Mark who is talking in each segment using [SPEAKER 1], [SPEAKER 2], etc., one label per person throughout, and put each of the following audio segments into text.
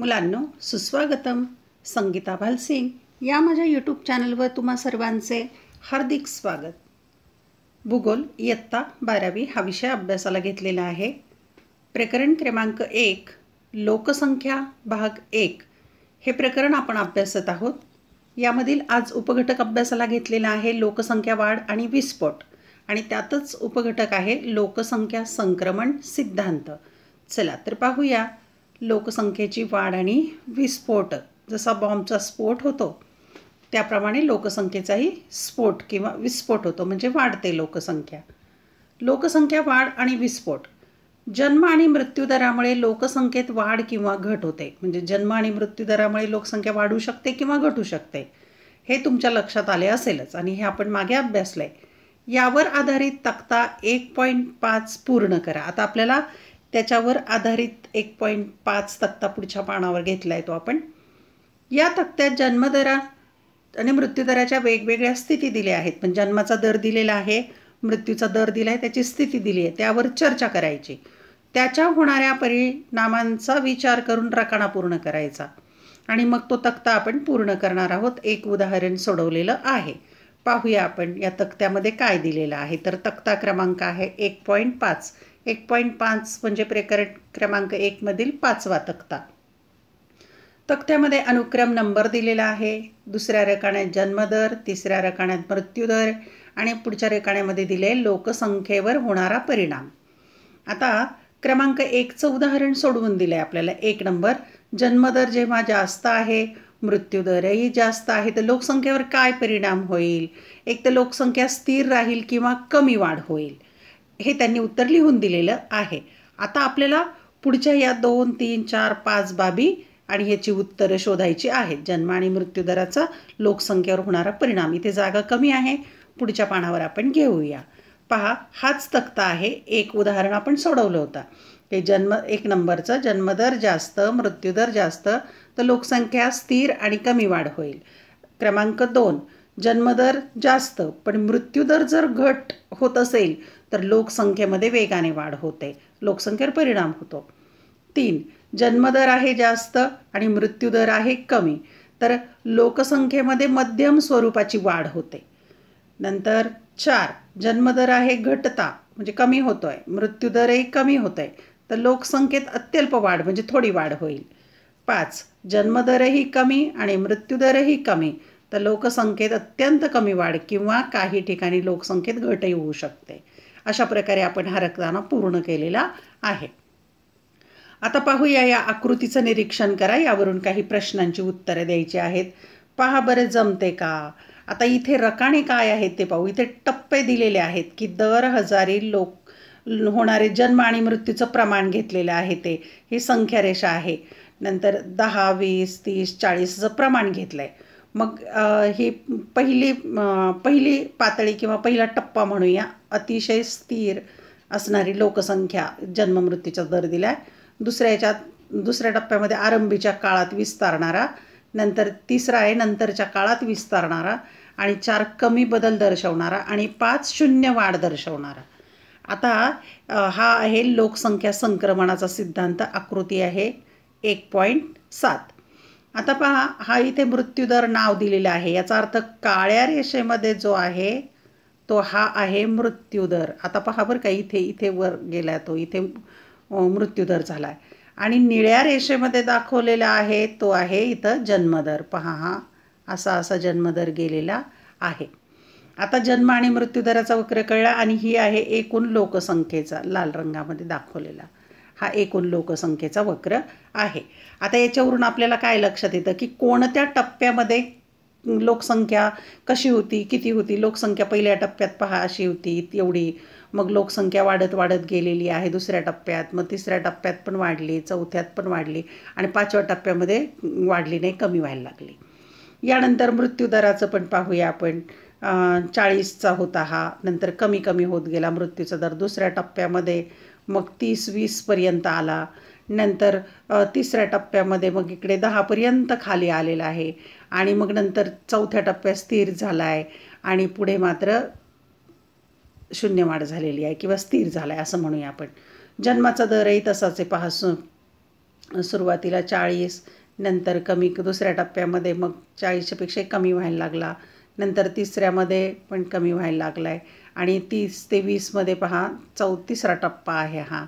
[SPEAKER 1] मुलांनो, सुस्वागतम. संगीता भालसिंग या माझ्या यूट्यूब चॅनलवर तुम्हा सर्वांचे हार्दिक स्वागत. भूगोल इयत्ता 12वी हा विषय अभ्यासाला घेतलेला आहे. प्रकरण क्रमांक 1 लोकसंख्या भाग 1 हे प्रकरण आपण अभ्यासत आहोत. यामधील आज उपघटक अभ्यासाला घेतलेला आहे लोकसंख्या वाढ आणि विस्फोट, आणि त्यातच उपघटक आहे लोकसंख्या संक्रमण सिद्धांत. चला तर पाहूया. लोकसंख्येची वाढ आणि विस्फोट. जसा बॉम्बचा स्फोट होतो त्याप्रमाणे लोकसंख्येचाही स्फोट किंवा विस्फोट होतो, म्हणजे वाढते लोकसंख्या. लोकसंख्या वाढ आणि विस्फोट. जन्म आणि मृत्यूदरामुळे लोकसंख्येत वाढ किंवा घट होते. म्हणजे जन्म आणि मृत्यूदरामुळे लोकसंख्या वाढू शकते किंवा घटू शकते, हे तुमच्या लक्षात आले असेलच, आणि हे आपण मागे अभ्यासले. यावर आधारित तक्ता 1.5 पूर्ण करा. आता आपल्याला त्याच्यावर आधारित 1.5 तक्ता पुढच्या पानावर घेतला आहे तो आपण. या तक्त्यात जन्मदरा आणि मृत्यूदराच्या वेगवेगळ्या स्थिती दिल्या आहेत. पण जन्माचा दर दिलेला आहे, मृत्यूचा दर दिला आहे, त्याची स्थिती दिली आहे, त्यावर चर्चा करायची. त्याच्या होणाऱ्या परिणामांचा विचार करून रकाना पूर्ण करायचा, आणि मग तो तक्ता आपण पूर्ण करणार आहोत. एक उदाहरण सोडवलेलं आहे. पाहूया आपण या तक्त्यामध्ये काय दिलेलं आहे. तर तक्ता क्रमांक आहे 1.5. 1.5 म्हणजे प्रकरण क्रमांक 1 मधील 5वा तक्ता. तक्त्यामध्ये अनुक्रम नंबर दिलेला आहे. दुसऱ्या रकान्यात जन्मदर, तिसऱ्या रकान्यात मृत्यूदर, आणि पुढच्या रकान्यामध्ये दिले लोकसंख्येवर होणारा परिणाम. आता क्रमांक 1चं उदाहरण सोडवून दिलं आहे आपल्याला. 1 नंबर, जन्मदर जेव्हा जास्त आहे, मृत्यूदरही जास्त आहे, तर लोकसंख्येवर काय परिणाम होईल? एक तर लोकसंख्या स्थिर राहील किंवा कमी वाढ होईल, हे त्यांनी उत्तर लिहून दिलेलं आहे. आता आपल्याला पुढच्या या 2, 3, 4, 5 बाबी आणि ह्याची उत्तरं शोधायची आहेत. जन्म आणि मृत्यूदराचा लोकसंख्येवर होणारा परिणाम. इथे जागा कमी आहे, पुढच्या पानावर आपण घेऊया. पहा, हाच तक्ता आहे. एक उदाहरण आपण सोडवलं होतं. ते 1 नंबरचं, जन्मदर जास्त, मृत्यूदर जास्त, तर लोकसंख्या स्थिर आणि कमी वाढ होईल. क्रमांक 2, जन्मदर जास्त पण मृत्यूदर जर घट होत असेल तर लोकसंख्येमध्ये वेगाने वाढ होते, लोकसंख्येवर परिणाम होतो. 3, जन्मदर आहे जास्त आणि मृत्यूदर आहे कमी, तर लोकसंख्येमध्ये मध्यम स्वरूपाची वाढ होते. नंतर 4, जन्मदर आहे घटता म्हणजे कमी होतोय, मृत्यूदरही कमी होतोय, तर लोकसंख्येत अत्यल्प वाढ म्हणजे थोडी वाढ होईल. 5, जन्मदरही कमी आणि मृत्यूदरही कमी, तर लोकसंख्येत अत्यंत कमी वाढ किंवा काही ठिकाणी लोकसंख्येत घटही होऊ शकते. अशा प्रकारे आपण हा रकाना पूर्ण केलेला आहे. आता पाहूया, या आकृतीचं निरीक्षण करा. यावरून काही प्रश्नांची उत्तरं द्यायची आहेत. पहा बरं, जमते का? आता इथे रकाने काय आहेत ते पाहू. इथे टप्पे दिलेले आहेत की दर हजारी होणारे जन्म आणि मृत्यूचं प्रमाण घेतलेलं आहे. ही संख्या रेषा आहे. नंतर 10, 20, 30, 40 प्रमाण घेतलं आहे. मग ही पहिली पातळी किंवा पहिला टप्पा म्हणूया. अतिशय स्थिर असणारी लोकसंख्या जन्म मृत्यूचा दर दिला आहे. दुसऱ्या टप्प्यामध्ये आरंभीच्या काळात विस्तारणारा, नंतर 3रा आहे नंतरच्या काळात विस्तारणारा, आणि 4 कमी बदल दर्शवणारा, आणि 5 शून्य वाढ दर्शवणारा. आता हा आहे लोकसंख्या संक्रमणाचा सिद्धांत. आकृती आहे 1.7. आता पहा, हा इथे मृत्यूदर नाव दिलेलं आहे. याचा अर्थ काळ्या रेषेमध्ये जो आहे तो हा आहे मृत्यूदर. आता पहा बरं का, इथे वर गेला तो, इथे मृत्यूदर झाला आहे, आणि निळ्या रेषेमध्ये दाखवलेला आहे तो आहे इथं जन्मदर. पहा, हा असा जन्मदर गेलेला आहे. आता जन्म आणि मृत्यूदराचा वक्र कळला, आणि ही आहे एकूण लोकसंख्येचा, लाल रंगामध्ये दाखवलेला हा एकूण लोकसंख्येचा वक्र आहे. आता याच्यावरून आपल्याला काय लक्षात येतं की कोणत्या टप्प्यामध्ये लोकसंख्या कशी होती, किती होती. लोकसंख्या पहिल्या टप्प्यात पहा अशी होती, एवढी. मग लोकसंख्या वाढत वाढत गेलेली आहे दुसऱ्या टप्प्यात, मग 3ऱ्या टप्प्यात पण वाढली, 4थ्यात पण वाढली, आणि 5व्या टप्प्यामध्ये वाढली नाही, कमी व्हायला लागली. यानंतर मृत्यूदराचं पण पाहूया आपण. 40चा होता हा, नंतर कमी कमी होत गेला मृत्यूचा दर. दुसऱ्या टप्प्यामध्ये मग 30-20पर्यंत आला. नंतर 3ऱ्या टप्प्यामध्ये मग इकडे 10पर्यंत खाली आलेला आहे, आणि मग नंतर 4थ्या टप्प्यात स्थिर झाला आहे, आणि पुढे मात्र शून्य वाढ झालेली आहे किंवा स्थिर झाला आहे असं म्हणूया आपण. जन्माचा दरही तसाच आहे. पहा, सुरुवातीला 40, नंतर कमी दुसऱ्या टप्प्यामध्ये मग 40पेक्षा कमी व्हायला लागला, नंतर तिसऱ्यामध्ये पण कमी व्हायला लागला आहे आणि 30 ते 20मध्ये पहा तिसरा टप्पा आहे, हा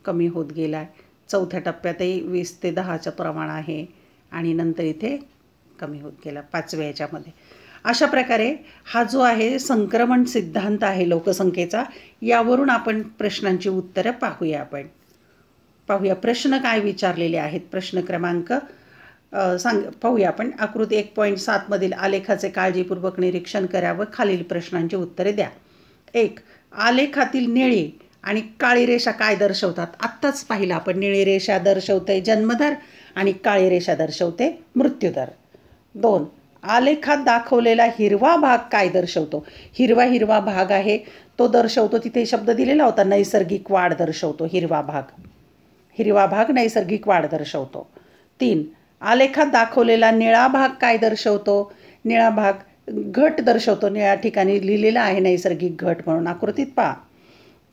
[SPEAKER 1] कमी होत गेला आहे. चौथ्या टप्प्यातही 20 ते 10चं प्रमाण आहे आणि नंतर इथे कमी होत गेला 5व्या याच्यामध्ये. अशा प्रकारे हा जो आहे संक्रमण सिद्धांत आहे लोकसंख्येचा, यावरून आपण प्रश्नांची उत्तरं पाहूया. पाहूया प्रश्न काय विचारलेले आहेत. प्रश्न क्रमांक पाहूया आपण. आकृती 1.7 मधील आलेखाचे काळजीपूर्वक निरीक्षण करा व खालील प्रश्नांची उत्तरे द्या. 1. आलेखातील निळी आणि काळी रेषा काय दर्शवतात? आत्ताच पाहिलं आपण. निळी रेषा दर्शवते जन्मदर आणि काळी रेषा दर्शवते मृत्यूदर. 2. आलेखात दाखवलेला हिरवा भाग काय दर्शवतो? हिरवा भाग आहे तो दर्शवतो, तिथे शब्द दिलेला होता नैसर्गिक वाढ दर्शवतो. हिरवा भाग नैसर्गिक वाढ दर्शवतो. 3. आलेखात दाखवलेला निळा भाग काय दर्शवतो? निळा भाग घट दर्शवतो. निळ्या ठिकाणी लिहिलेला आहे नैसर्गिक घट म्हणून, आकृतीत पहा.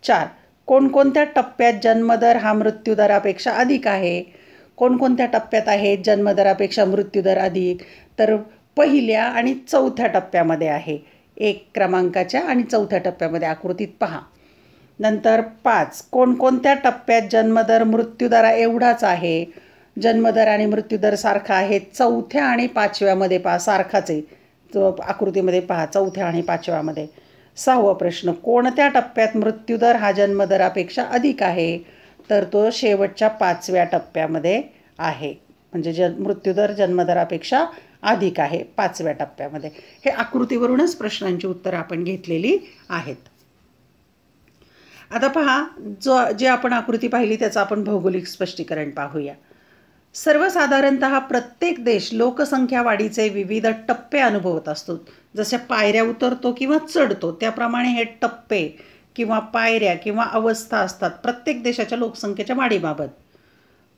[SPEAKER 1] 4. कोणकोणत्या टप्प्यात जन्मदर हा मृत्यूदरापेक्षा अधिक आहे? कोणकोणत्या टप्प्यात आहे जन्मदरापेक्षा मृत्यूदर अधिक? तर पहिल्या आणि चौथ्या टप्प्यामध्ये आहे. 1 क्रमांकाच्या आणि चौथ्या टप्प्यामध्ये, आकृतीत पहा. नंतर 5. कोणकोणत्या टप्प्यात जन्मदर मृत्यूदरा एवढाच आहे? जन्मदर आणि मृत्यूदर सारखा आहे. चौथ्या आणि 5व्यामध्ये पहा, सारखाच आहे. आकृतीमध्ये पहा, चौथ्या आणि 5व्यामध्ये. 6वा प्रश्न. कोणत्या टप्प्यात मृत्यूदर हा जन्मदरापेक्षा अधिक आहे? तर तो शेवटच्या 5व्या टप्प्यामध्ये आहे. म्हणजे मृत्यूदर जन्मदरापेक्षा अधिक आहे 5व्या टप्प्यामध्ये. हे आकृतीवरूनच प्रश्नांची उत्तरं आपण घेतलेली आहेत. आता पहा, जे आपण आकृती पाहिली त्याचं आपण भौगोलिक स्पष्टीकरण पाहूया. सर्वसाधारणतः प्रत्येक देश लोकसंख्या वाढीचे विविध टप्पे अनुभवत असतो. जसे पायऱ्या उतरतो किंवा चढतो त्याप्रमाणे हे टप्पे किंवा पायऱ्या किंवा अवस्था असतात प्रत्येक देशाच्या लोकसंख्येच्या वाढीबाबत.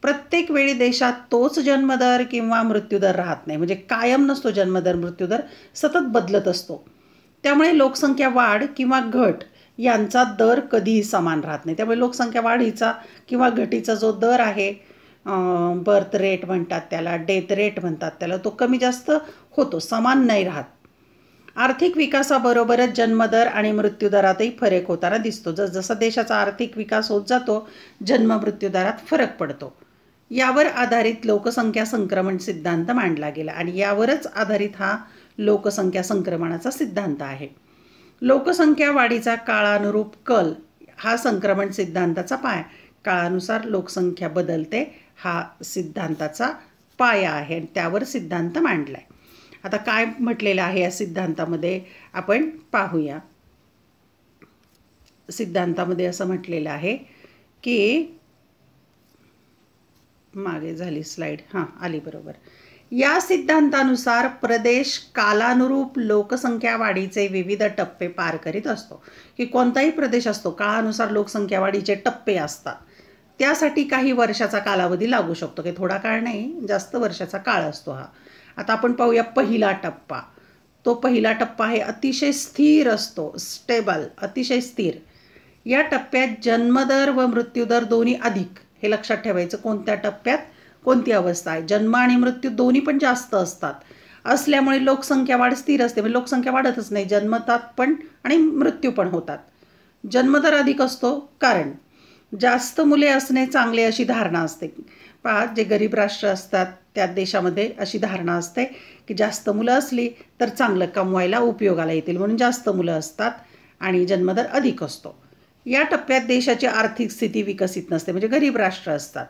[SPEAKER 1] प्रत्येक वेळी देशात तोच जन्मदर किंवा मृत्यूदर राहत नाही. म्हणजे कायम नसतो जन्मदर मृत्यूदर, सतत बदलत असतो. त्यामुळे लोकसंख्या वाढ किंवा घट यांचा दर कधीही समान राहत नाही. त्यामुळे लोकसंख्या वाढीचा किंवा घटीचा जो दर आहे, बर्थ रेट म्हणतात त्याला, डेथ रेट म्हणतात त्याला, तो कमी जास्त होतो, समान नाही राहत. आर्थिक विकासाबरोबरच जन्मदर आणि मृत्यूदरातही फरक होताना दिसतो. जसजसा देशाचा आर्थिक विकास होत जातो, जन्म मृत्यूदरात फरक पडतो. यावर आधारित लोकसंख्या संक्रमण सिद्धांत मांडला गेला आणि यावरच आधारित हा लोकसंख्या संक्रमणाचा सिद्धांत आहे. लोकसंख्या वाढीचा काळानुरूप कल हा संक्रमण सिद्धांताचा पाया. काळानुसार लोकसंख्या बदलते हा सिद्धांताचा पाया आहे आणि त्यावर सिद्धांत मांडला आहे. आता काय म्हटलेलं आहे या सिद्धांतामध्ये आपण पाहूया. सिद्धांतामध्ये असं म्हटलेलं आहे की, मागे झाली स्लाईड, आली बरोबर. या सिद्धांतानुसार प्रदेश कालानुरूप लोकसंख्या वाढीचे विविध टप्पे पार करीत असतो. की कोणताही प्रदेश असतो, काळानुसार लोकसंख्या वाढीचे टप्पे असतात. त्यासाठी काही वर्षाचा कालावधी लागू शकतो, की थोडा काळ नाही, जास्त वर्षाचा काळ असतो हा. आता आपण पाहूया पहिला टप्पा. तो पहिला टप्पा आहे अतिशय स्थिर असतो, स्टेबल, अतिशय स्थिर. या टप्प्यात जन्मदर व मृत्यूदर दोन्ही अधिक, हे लक्षात ठेवायचं. कोणत्या टप्प्यात कोणती अवस्था आहे? जन्म आणि मृत्यू दोन्ही पण जास्त असतात असल्यामुळे लोकसंख्या वाढ स्थिर असते. म्हणजे लोकसंख्या वाढतच नाही, जन्मतात पण आणि मृत्यू पण होतात. जन्मदर अधिक असतो कारण जास्त मुले असणे चांगले अशी धारणा असते. पहा, जे गरीब राष्ट्र असतात त्या देशामध्ये अशी धारणा असते की जास्त मुलं असली तर चांगलं कमवायला उपयोगाला येतील, म्हणून जास्त मुलं असतात आणि जन्मदर अधिक असतो. या टप्प्यात देशाची आर्थिक स्थिती विकसित नसते, म्हणजे गरीब राष्ट्र असतात.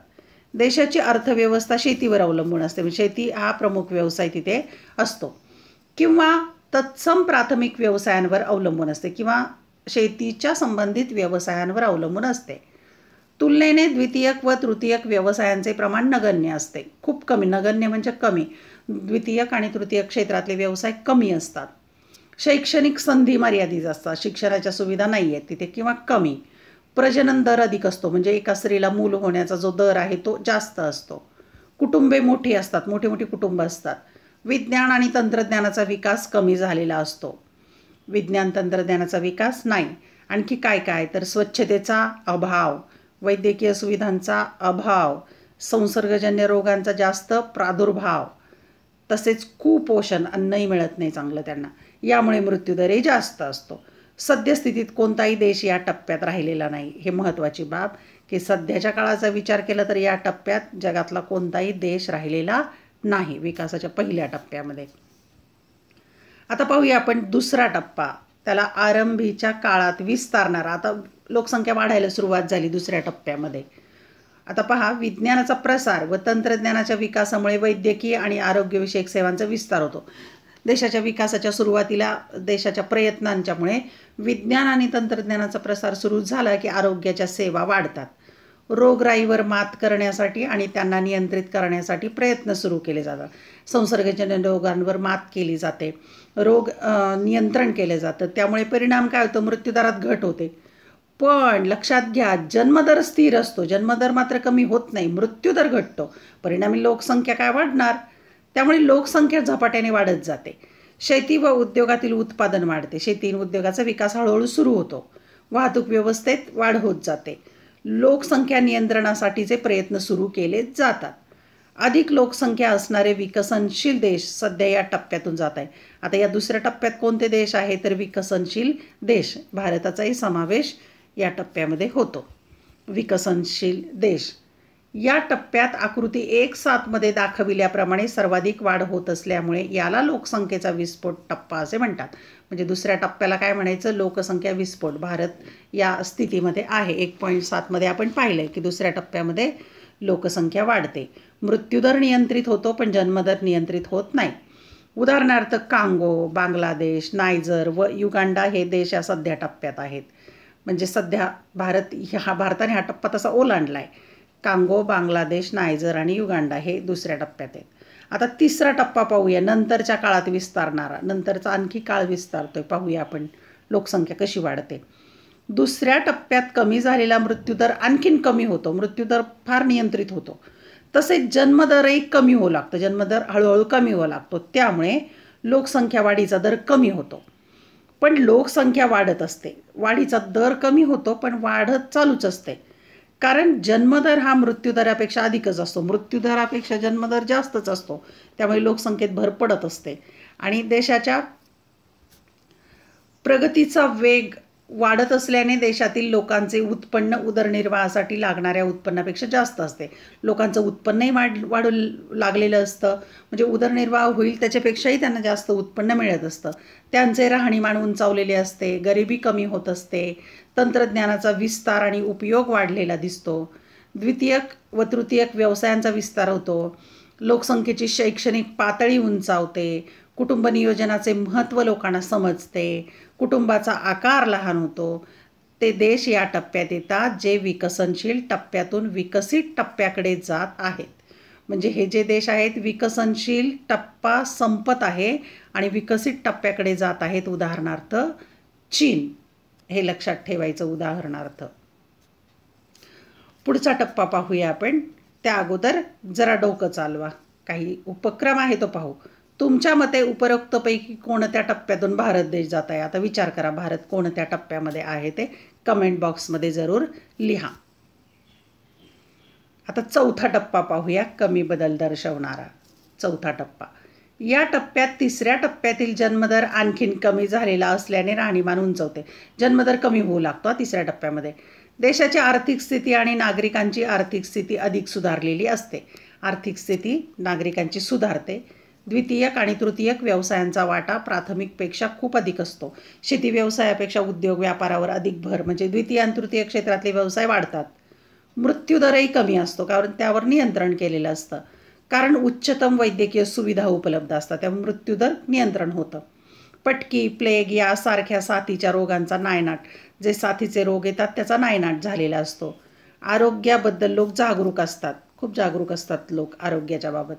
[SPEAKER 1] देशाची अर्थव्यवस्था शेतीवर अवलंबून असते, म्हणजे शेती हा प्रमुख व्यवसाय तिथे असतो किंवा तत्सम प्राथमिक व्यवसायांवर अवलंबून असते किंवा शेतीच्या संबंधित व्यवसायांवर अवलंबून असते. तुलनेने द्वितीयक व तृतीयक व्यवसायांचे प्रमाण नगण्य असते, खूप कमी. नगण्य म्हणजे कमी. द्वितीयक आणि तृतीयक क्षेत्रातले व्यवसाय कमी असतात. शैक्षणिक संधी मर्यादित असतात, शिक्षणाच्या सुविधा नाही आहेत तिथे किंवा कमी. प्रजनन दर अधिक असतो, म्हणजे एका स्त्रीला मूल होण्याचा जो दर आहे तो जास्त असतो. कुटुंबे मोठी असतात, मोठी मोठी कुटुंब असतात. विज्ञान आणि तंत्रज्ञानाचा विकास कमी झालेला असतो. विज्ञान तंत्रज्ञानाचा विकास नाही. आणखी काय काय तर स्वच्छतेचा अभाव, वैद्यकीय सुविधांचा अभाव, संसर्गजन्य रोगांचा जास्त प्रादुर्भाव, तसेच कुपोषण, अन्नही मिळत नाही चांगलं त्यांना, यामुळे मृत्यूदरही जास्त असतो. सद्यस्थितीत कोणताही देश या टप्प्यात राहिलेला नाही. हे महत्त्वाची बाब की सध्याच्या काळाचा विचार केला तर या टप्प्यात जगातला कोणताही देश राहिलेला नाही विकासाच्या पहिल्या टप्प्यामध्ये. आता पाहूया आपण दुसरा टप्पा, त्याला आरंभीच्या काळात विस्तारणारा. आता लोकसंख्या वाढायला सुरुवात झाली दुसऱ्या टप्प्यामध्ये. आता पहा, विज्ञानाचा प्रसार व तंत्रज्ञानाच्या विकासामुळे वैद्यकीय आणि आरोग्यविषयक सेवांचा विस्तार होतो. देशाच्या विकासाच्या सुरुवातीला देशाच्या प्रयत्नांच्यामुळे विज्ञान आणि तंत्रज्ञानाचा प्रसार सुरू झाला की आरोग्याच्या सेवा वाढतात. रोगराईवर मात करण्यासाठी आणि त्यांना नियंत्रित करण्यासाठी प्रयत्न सुरू केले जातात. संसर्गजन्य रोगांवर मात केली जाते, रोग नियंत्रण केले जातं. त्यामुळे परिणाम काय होतो? मृत्यूदरात घट होते. पण लक्षात घ्या, जन्मदर स्थिर असतो, जन्मदर मात्र कमी होत नाही, मृत्यूदर घटतो. परिणामी लोकसंख्या काय वाढणार? त्यामुळे लोकसंख्या झपाट्याने वाढत जाते. शेती व उद्योगातील उत्पादन वाढते. शेती आणि उद्योगाचा विकास हळूहळू सुरू होतो. वाहतूक व्यवस्थेत वाढ होत जाते. लोकसंख्या नियंत्रणासाठीचे प्रयत्न सुरू केले जातात. अधिक लोकसंख्या असणारे विकसनशील देश सध्या या टप्प्यातून जात आहे. आता या दुसऱ्या टप्प्यात कोणते देश आहे? तर विकसनशील देश. भारताचाही समावेश या टप्प्यामध्ये होतो. विकसनशील देश या टप्प्यात आकृती 1.7 मध्ये दाखविल्याप्रमाणे सर्वाधिक वाढ होत असल्यामुळे याला लोकसंख्येचा विस्फोट टप्पा असे म्हणतात. म्हणजे दुसऱ्या टप्प्याला काय म्हणायचं? लोकसंख्या विस्फोट. भारत या स्थितीमध्ये आहे. 1.7 मध्ये आपण पाहिलं की दुसऱ्या टप्प्यामध्ये लोकसंख्या वाढते. मृत्यूदर नियंत्रित होतो पण जन्मदर नियंत्रित होत नाही. उदाहरणार्थ कांगो, बांगलादेश, नायजर व युगांडा हे देश या सध्या टप्प्यात आहेत. म्हणजे सध्या भारताने हा टप्पा तसा ओलांडला आहे. कांगो, बांगलादेश, नायजर आणि युगांडा हे दुसऱ्या टप्प्यात आहेत. आता तिसरा टप्पा पाहूया, नंतरच्या काळात विस्तारणारा. नंतरचा आणखी काळ विस्तारतोय. पाहूया आपण लोकसंख्या कशी वाढते. दुसऱ्या टप्प्यात कमी झालेला मृत्यूदर आणखीन कमी होतो. मृत्यूदर फार नियंत्रित होतो. तसेच जन्मदरही कमी होऊ लागतो. जन्मदर हळूहळू कमी होऊ लागतो. त्यामुळे लोकसंख्या वाढीचा दर कमी होतो. पण लोकसंख्या वाढत असते. वाढीचा दर कमी होतो पण वाढत चालूच असते. कारण जन्मदर हा मृत्यूदरापेक्षा अधिकच असतो. मृत्यूदरापेक्षा जन्मदर जास्तच असतो. त्यामुळे लोकसंख्येत भर पडत असते आणि देशाच्या प्रगतीचा वेग वाढत असल्याने देशातील लोकांचे उत्पन्न उदरनिर्वाहासाठी लागणाऱ्या उत्पन्नापेक्षा जास्त असते. लोकांचं उत्पन्नही वाढू लागलेलं असतं. म्हणजे उदरनिर्वाह होईल त्याच्यापेक्षाही त्यांना जास्त उत्पन्न मिळत असतं. त्यांचे राहणीमान उंचावलेले असते. गरिबी कमी होत असते. तंत्रज्ञानाचा विस्तार आणि उपयोग वाढलेला दिसतो. द्वितीयक व तृतीयक व्यवसायांचा विस्तार होतो. लोकसंख्येची शैक्षणिक पातळी उंचावते. कुटुंब नियोजनाचे महत्त्व लोकांना समजते. कुटुंबाचा आकार लहान होतो. ते देश या टप्प्यात येतात जे विकसनशील टप्प्यातून विकसित टप्प्याकडे जात आहेत. म्हणजे हे जे देश आहेत विकसनशील टप्पा संपत आहे आणि विकसित टप्प्याकडे जात आहेत. उदाहरणार्थ चीन, हे लक्षात ठेवायचं. उदाहरणार्थ पुढचा टप्पा पाहूया आपण. त्या अगोदर जरा डोकं चालवा. काही उपक्रम आहे तो पाहू. तुमच्या मते उपरोक्तपैकी कोणत्या टप्प्यातून भारत देश जात आहे? आता विचार करा, भारत कोणत्या टप्प्यामध्ये आहे ते कमेंट बॉक्समध्ये जरूर लिहा. आता चौथा टप्पा पाहूया, कमी बदल दर्शवणारा. चौथा टप्पा. या टप्प्यात तिसऱ्या टप्प्यातील जन्मदर आणखीन कमी झालेला असल्याने राहणीमान उंचवते. जन्मदर कमी होऊ लागतो तिसऱ्या टप्प्यामध्ये. देशाची आर्थिक स्थिती आणि नागरिकांची आर्थिक स्थिती अधिक सुधारलेली असते. आर्थिक स्थिती नागरिकांची सुधारते. द्वितीयक आणि तृतीयक व्यवसायांचा वाटा प्राथमिकपेक्षा खूप अधिक असतो. शेती व्यवसायापेक्षा उद्योग व्यापारावर अधिक भर, म्हणजे द्वितीय आणि तृतीय क्षेत्रातले व्यवसाय वाढतात. मृत्यूदरही कमी असतो कारण त्यावर नियंत्रण केलेलं असतं. कारण उच्चतम वैद्यकीय सुविधा उपलब्ध असतात, त्यामुळे मृत्यूदर नियंत्रण होतं. पटकी, प्लेग यासारख्या साथीच्या रोगांचा नायनाट, जे साथीचे रोग येतात त्याचा नायनाट झालेला असतो. आरोग्याबद्दल लोक जागरूक असतात. खूप जागरूक असतात लोक आरोग्याच्या बाबत.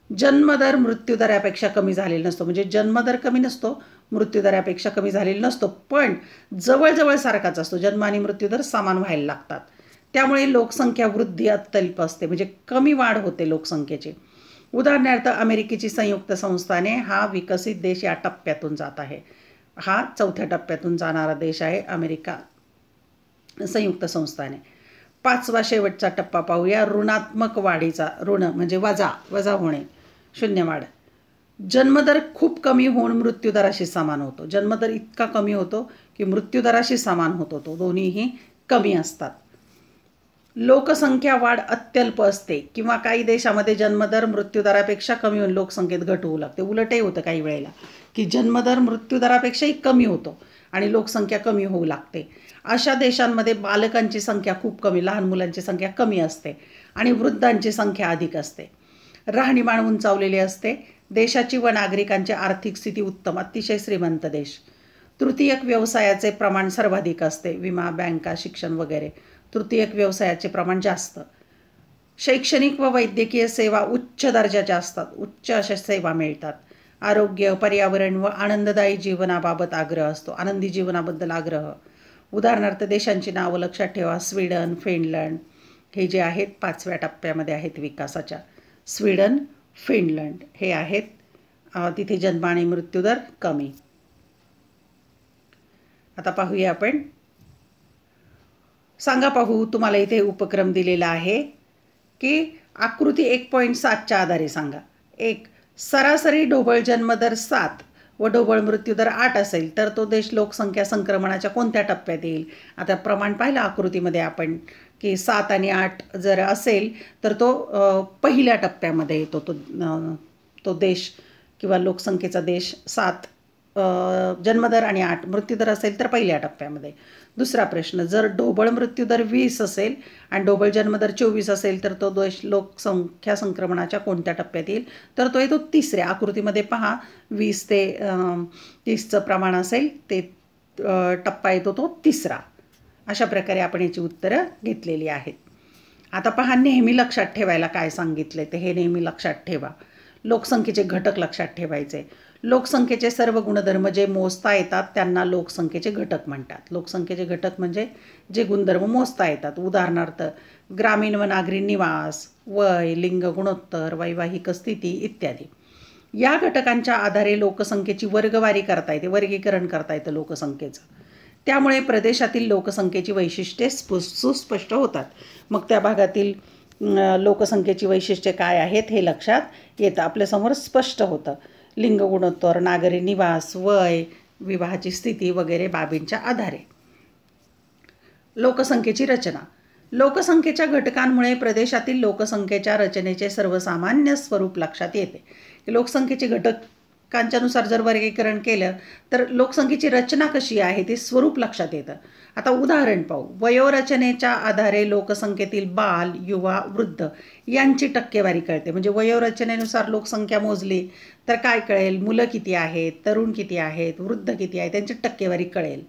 [SPEAKER 1] जन्मदर मृत्यूदरापेक्षा कमी झालेला नसतो. म्हणजे जन्मदर कमी नसतो, मृत्यूदरापेक्षा कमी झालेला नसतो, पण जवळजवळ सारखाच असतो. जन्म आणि मृत्यूदर समान व्हायला लागतात. त्यामुळे लोकसंख्या वृद्धी अत्यल्प असते. म्हणजे कमी वाढ होते लोकसंख्येची. उदाहरणार्थ अमेरिकेची संयुक्त संस्थाने हा विकसित देश या टप्प्यातून जात आहे. हा चौथ्या टप्प्यातून जाणारा देश आहे अमेरिका संयुक्त संस्थाने. 5वा शेवटचा टप्पा पाहूया, ऋणात्मक वाढीचा. ऋण म्हणजे वजा होणे, शून्य वाढ. जन्मदर खूप कमी होऊन मृत्यूदराशी समान होतो. जन्मदर इतका कमी होतो की मृत्यूदराशी समान होतो, तो दोन्हीही कमी असतात. लोकसंख्या वाढ अत्यल्प असते किंवा काही देशामध्ये जन्मदर मृत्यूदरापेक्षा कमी होऊन लोकसंख्येत घट होऊ लागते. उलटही होतं काही वेळेला की जन्मदर मृत्यूदरापेक्षाही कमी होतो आणि लोकसंख्या कमी होऊ लागते. अशा देशांमध्ये बालकांची संख्या खूप कमी, लहान मुलांची संख्या कमी असते आणि वृद्धांची संख्या अधिक असते. राहणीमान उंचावलेली असते. देशाची व नागरिकांची आर्थिक स्थिती उत्तम, अतिशय श्रीमंत देश. तृतीयक व्यवसायाचे प्रमाण सर्वाधिक असते, विमा, बँका, शिक्षण वगैरे. तृतीयक व्यवसायाचे प्रमाण जास्त. शैक्षणिक व वैद्यकीय सेवा उच्च दर्जाच्या असतात, उच्च अशा सेवा मिळतात. आरोग्य, पर्यावरण व आनंददायी जीवनाबाबत आग्रह असतो, आनंदी जीवनाबद्दल आग्रह. उदाहरणार्थ देशांची नावं लक्षात ठेवा. स्वीडन, फिनलंड हे जे आहेत 5व्या टप्प्यामध्ये आहेत विकासाच्या. स्वीडन, फिनलंड हे आहेत. तिथे जन्म आणि मृत्यूदर कमी. आता पाहूया आपण. सांगा पाहू, तुम्हाला इथे उपक्रम दिलेला आहे की आकृती 1.7च्या आधारे सांगा. 1. सरासरी ढोबळ जन्मदर 7 व ढोबळ मृत्यूदर 8 असेल तर तो देश लोकसंख्या संक्रमणाच्या कोणत्या टप्प्यात येईल? आता प्रमाण पाहिलं आकृतीमध्ये आपण की 7 आणि 8 जर असेल तर तो पहिल्या टप्प्यामध्ये येतो. तो देश किंवा लोकसंख्येचा देश 7 जन्मदर आणि 8 मृत्यूदर असेल तर पहिल्या टप्प्यामध्ये. दुसरा प्रश्न, जर ढोबळ मृत्यूदर 20 असेल आणि ढोबळ जन्मदर 24 असेल तर तो देश लोकसंख्या संक्रमणाच्या कोणत्या टप्प्यात येईल? तर तो येतो तिसऱ्या. आकृतीमध्ये पहा 20 ते 30चं प्रमाण असेल ते टप्पा येतो तो तिसरा. अशा प्रकारे आपण याची उत्तरं घेतलेली आहेत. आता पहा, नेहमी लक्षात ठेवायला काय सांगितले ते हे नेहमी लक्षात ठेवा. लोकसंख्येचे घटक लक्षात ठेवायचे. लोकसंख्येचे सर्व गुणधर्म जे मोजता येतात त्यांना लोकसंख्येचे घटक म्हणतात. लोकसंख्येचे घटक म्हणजे जे गुणधर्म मोजता येतात. उदाहरणार्थ ग्रामीण व नागरी निवास, वय, लिंग, गुणोत्तर, वैवाहिक स्थिती इत्यादी. या घटकांच्या आधारे लोकसंख्येची वर्गवारी करता येते, वर्गीकरण करता येतं लोकसंख्येचं. त्यामुळे प्रदेशातील लोकसंख्येची वैशिष्ट्ये सुस्पष्ट होतात. मग त्या भागातील लोकसंख्येची वैशिष्ट्ये काय आहेत हे लक्षात येतं, आपल्यासमोर स्पष्ट होतं. लिंग, गुणोत्तर, नागरी निवास, वय, विवाहाची स्थिती वगैरे बाबींच्या आधारे. लोकसंख्येची रचना. लोकसंख्येच्या घटकांमुळे प्रदेशातील लोकसंख्येच्या रचनेचे सर्वसामान्य स्वरूप लक्षात येते. लोकसंख्येची घटकांच्यानुसार जर वर्गीकरण केलं तर लोकसंख्येची रचना कशी आहे ते स्वरूप लक्षात येतं. आता उदाहरण पाहू. वयोरचनेच्या आधारे लोकसंख्येतील बाल, युवा, वृद्ध यांची टक्केवारी कळते. म्हणजे वयोरचनेनुसार लोकसंख्या मोजली तर काय कळेल? मुलं किती आहेत, तरुण किती आहेत, वृद्ध किती आहेत, त्यांची टक्केवारी कळेल.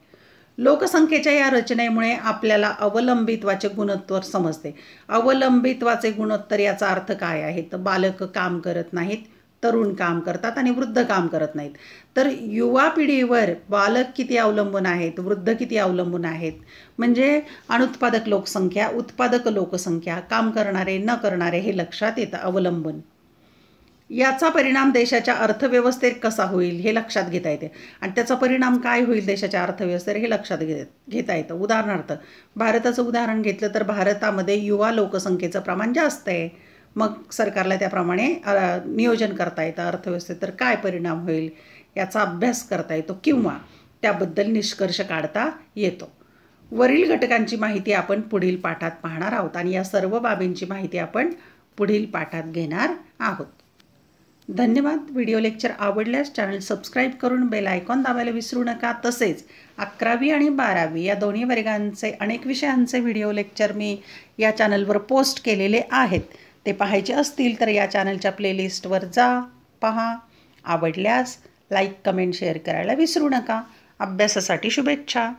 [SPEAKER 1] लोकसंख्येच्या या रचनेमुळे आपल्याला अवलंबित्वाचे गुणोत्तर समजते. अवलंबित्वाचे गुणोत्तर याचा अर्थ काय आहे? तर बालक काम करत नाहीत, तरुण काम करतात आणि वृद्ध काम करत नाहीत. तर युवा पिढीवर बालक किती अवलंबून आहेत, वृद्ध किती अवलंबून आहेत, म्हणजे अनुत्पादक लोकसंख्या, उत्पादक लोकसंख्या, काम करणारे, न करणारे हे लक्षात येतं अवलंबून. याचा परिणाम देशाच्या अर्थव्यवस्थेत कसा होईल हे लक्षात घेता येते आणि त्याचा परिणाम काय होईल देशाच्या अर्थव्यवस्थेवर हे लक्षात घेता येतं. उदाहरणार्थ भारताचं उदाहरण घेतलं तर भारतामध्ये युवा लोकसंख्येचं प्रमाण जास्त आहे. मग सरकारला त्याप्रमाणे नियोजन करता येतं अर्थव्यवस्थेत, तर काय परिणाम होईल याचा अभ्यास करता येतो किंवा त्याबद्दल निष्कर्ष काढता येतो. वरील घटकांची माहिती आपण पुढील पाठात पाहणार आहोत आणि या सर्व बाबींची माहिती आपण पुढील पाठात घेणार आहोत. धन्यवाद. व्हिडिओ लेक्चर आवडल्यास चॅनल सबस्क्राईब करून बेल आयकॉन दाबायला विसरू नका. तसेच 11वी आणि 12वी या दोन्ही वर्गांचे अनेक विषयांचे व्हिडिओ लेक्चर मी या चॅनलवर पोस्ट केलेले आहेत. ते पाहायचे असतील तर या चॅनलच्या प्लेलिस्टवर जा, पहा. आवडल्यास लाईक, कमेंट, शेअर करायला विसरू नका. अभ्यासासाठी शुभेच्छा.